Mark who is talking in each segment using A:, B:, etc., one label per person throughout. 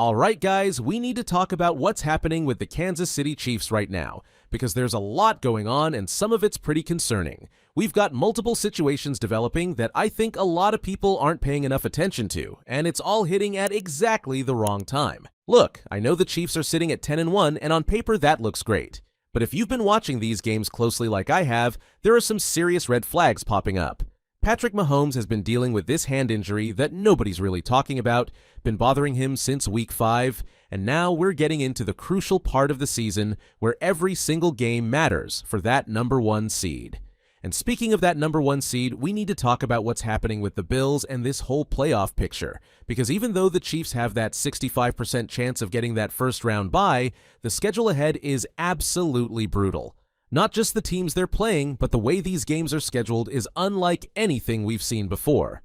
A: Alright guys, we need to talk about what's happening with the Kansas City Chiefs right now, because there's a lot going on and some of it's pretty concerning. We've got multiple situations developing that I think a lot of people aren't paying enough attention to, and it's all hitting at exactly the wrong time. Look, I know the Chiefs are sitting at 10-1, and on paper that looks great. But if you've been watching these games closely like I have, there are some serious red flags popping up. Patrick Mahomes has been dealing with this hand injury that nobody's really talking about, been bothering him since week 5, and now we're getting into the crucial part of the season where every single game matters for that #1 seed. And speaking of that #1 seed, we need to talk about what's happening with the Bills and this whole playoff picture, because even though the Chiefs have that 65% chance of getting that first round bye, the schedule ahead is absolutely brutal. Not just the teams they're playing, but the way these games are scheduled is unlike anything we've seen before.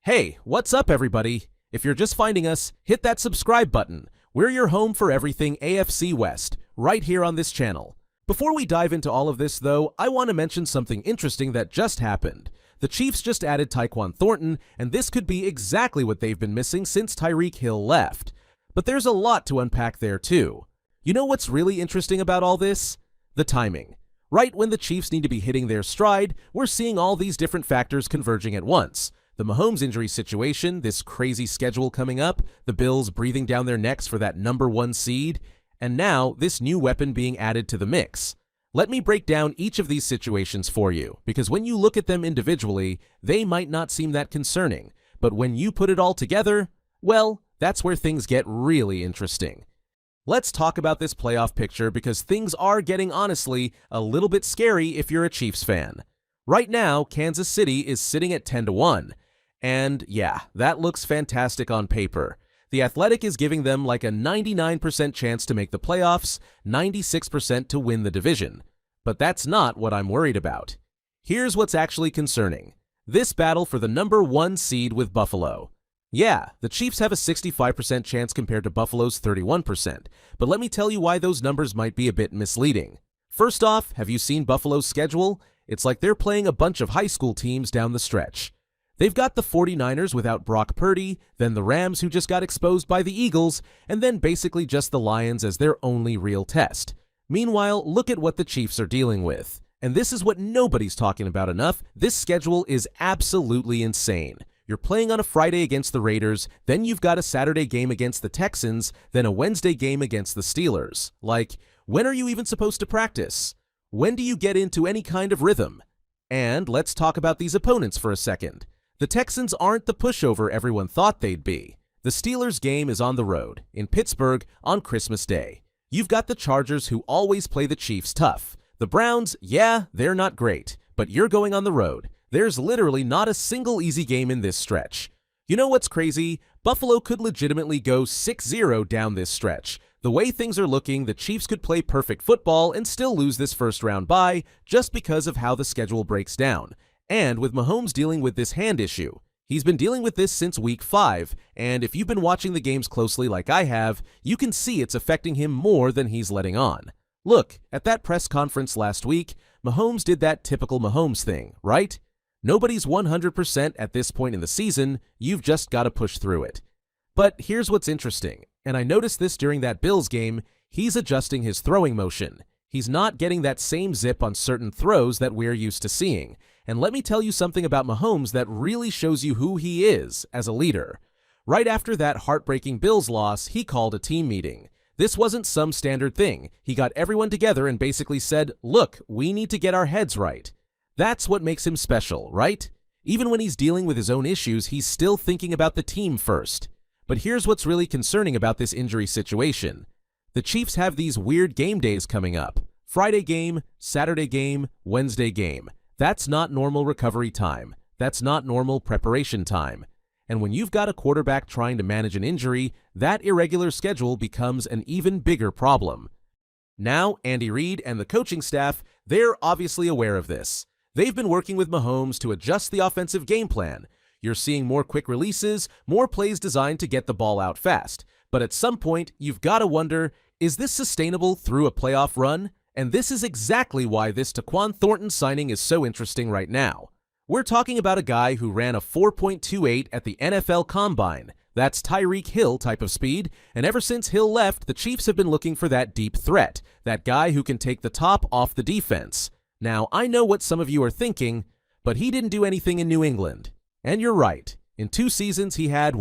A: Hey, what's up everybody? If you're just finding us, hit that subscribe button. We're your home for everything AFC West, right here on this channel. Before we dive into all of this though, I want to mention something interesting that just happened. The Chiefs just added Taquan Thornton, and this could be exactly what they've been missing since Tyreek Hill left. But there's a lot to unpack there too. You know what's really interesting about all this? The timing. Right when the Chiefs need to be hitting their stride, we're seeing all these different factors converging at once. The Mahomes injury situation, this crazy schedule coming up, the Bills breathing down their necks for that #1 seed, and now this new weapon being added to the mix. Let me break down each of these situations for you, because when you look at them individually, they might not seem that concerning, but when you put it all together, well, that's where things get really interesting. Let's talk about this playoff picture because things are getting, honestly, a little bit scary if you're a Chiefs fan. Right now, Kansas City is sitting at 10-1, and yeah, that looks fantastic on paper. The Athletic is giving them like a 99% chance to make the playoffs, 96% to win the division. But that's not what I'm worried about. Here's what's actually concerning. This battle for the #1 seed with Buffalo. Yeah, the Chiefs have a 65% chance compared to Buffalo's 31%, but let me tell you why those numbers might be a bit misleading. First off, have you seen Buffalo's schedule? It's like they're playing a bunch of high school teams down the stretch. They've got the 49ers without Brock Purdy, then the Rams who just got exposed by the Eagles, and then basically just the Lions as their only real test. Meanwhile, look at what the Chiefs are dealing with. And this is what nobody's talking about enough. This schedule is absolutely insane. You're playing on a Friday against the Raiders, then you've got a Saturday game against the Texans, then a Wednesday game against the Steelers. Like, when are you even supposed to practice? When do you get into any kind of rhythm? And let's talk about these opponents for a second. The Texans aren't the pushover everyone thought they'd be. The Steelers game is on the road, in Pittsburgh, on Christmas Day. You've got the Chargers who always play the Chiefs tough. The Browns, yeah, they're not great, but you're going on the road. There's literally not a single easy game in this stretch. You know what's crazy? Buffalo could legitimately go 6-0 down this stretch. The way things are looking, the Chiefs could play perfect football and still lose this first round bye just because of how the schedule breaks down. And with Mahomes dealing with this hand issue, he's been dealing with this since week 5, and if you've been watching the games closely like I have, you can see it's affecting him more than he's letting on. Look, at that press conference last week, Mahomes did that typical Mahomes thing, right? Nobody's 100% at this point in the season, you've just got to push through it. But here's what's interesting, and I noticed this during that Bills game, he's adjusting his throwing motion. He's not getting that same zip on certain throws that we're used to seeing. And let me tell you something about Mahomes that really shows you who he is as a leader. Right after that heartbreaking Bills loss, he called a team meeting. This wasn't some standard thing. He got everyone together and basically said, look, we need to get our heads right. That's what makes him special, right? Even when he's dealing with his own issues, he's still thinking about the team first. But here's what's really concerning about this injury situation. The Chiefs have these weird game days coming up. Friday game, Saturday game, Wednesday game. That's not normal recovery time. That's not normal preparation time. And when you've got a quarterback trying to manage an injury, that irregular schedule becomes an even bigger problem. Now, Andy Reid and the coaching staff, they're obviously aware of this. They've been working with Mahomes to adjust the offensive game plan. You're seeing more quick releases, more plays designed to get the ball out fast. But at some point, you've got to wonder, is this sustainable through a playoff run? And this is exactly why this Taquan Thornton signing is so interesting right now. We're talking about a guy who ran a 4.28 at the NFL Combine. That's Tyreek Hill type of speed, and ever since Hill left, the Chiefs have been looking for that deep threat, that guy who can take the top off the defense. Now, I know what some of you are thinking, but he didn't do anything in New England. And you're right. In 2 seasons, he had,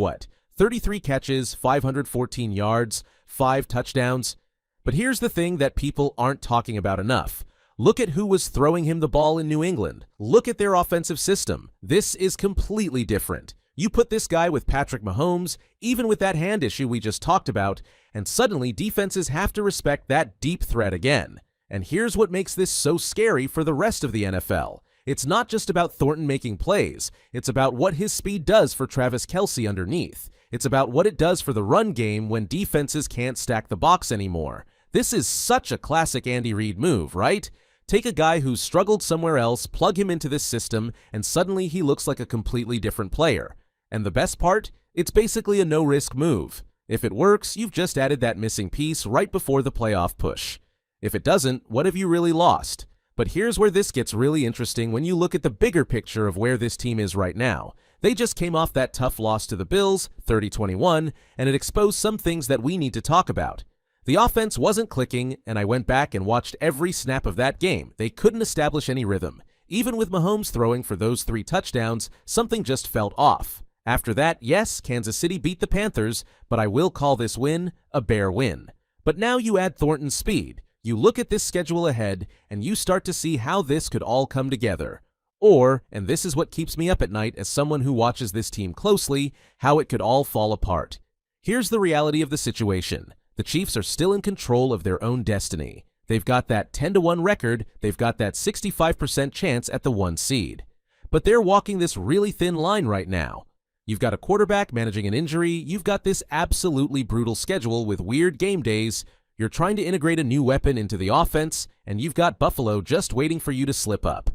A: 33 catches, 514 yards, 5 touchdowns. But here's the thing that people aren't talking about enough. Look at who was throwing him the ball in New England. Look at their offensive system. This is completely different. You put this guy with Patrick Mahomes, even with that hand issue we just talked about, and suddenly defenses have to respect that deep threat again. And here's what makes this so scary for the rest of the NFL. It's not just about Thornton making plays. It's about what his speed does for Travis Kelce underneath. It's about what it does for the run game when defenses can't stack the box anymore. This is such a classic Andy Reid move, right? Take a guy who's struggled somewhere else, plug him into this system, and suddenly he looks like a completely different player. And the best part? It's basically a no-risk move. If it works, you've just added that missing piece right before the playoff push. If it doesn't, what have you really lost? But here's where this gets really interesting when you look at the bigger picture of where this team is right now. They just came off that tough loss to the Bills, 30-21, and it exposed some things that we need to talk about. The offense wasn't clicking, and I went back and watched every snap of that game. They couldn't establish any rhythm. Even with Mahomes throwing for those 3 touchdowns, something just felt off. After that, yes, Kansas City beat the Panthers, but I will call this win a bare win. But now you add Thornton's speed. You look at this schedule ahead, and you start to see how this could all come together. Or, and this is what keeps me up at night as someone who watches this team closely, how it could all fall apart. Here's the reality of the situation. The Chiefs are still in control of their own destiny. They've got that 10-1 record, they've got that 65% chance at the 1 seed. But they're walking this really thin line right now. You've got a quarterback managing an injury, you've got this absolutely brutal schedule with weird game days, you're trying to integrate a new weapon into the offense, and you've got Buffalo just waiting for you to slip up.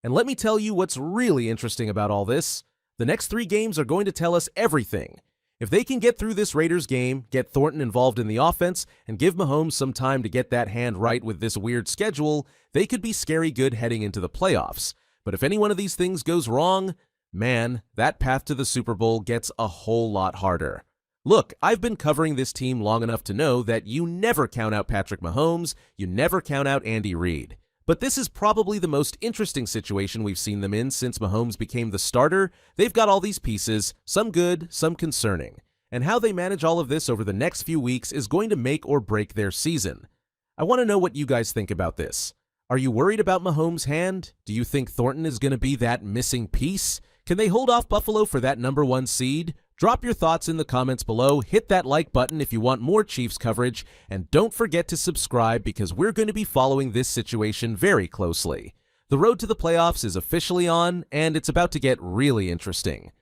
A: And let me tell you what's really interesting about all this. The next 3 games are going to tell us everything. If they can get through this Raiders game, get Thornton involved in the offense, and give Mahomes some time to get that hand right with this weird schedule, they could be scary good heading into the playoffs. But if any one of these things goes wrong, man, that path to the Super Bowl gets a whole lot harder. Look, I've been covering this team long enough to know that you never count out Patrick Mahomes, you never count out Andy Reid. But this is probably the most interesting situation we've seen them in since Mahomes became the starter. They've got all these pieces, some good, some concerning. And how they manage all of this over the next few weeks is going to make or break their season. I want to know what you guys think about this. Are you worried about Mahomes' hand? Do you think Thornton is going to be that missing piece? Can they hold off Buffalo for that number 1 seed? Drop your thoughts in the comments below, hit that like button if you want more Chiefs coverage, and don't forget to subscribe because we're going to be following this situation very closely. The road to the playoffs is officially on, and it's about to get really interesting.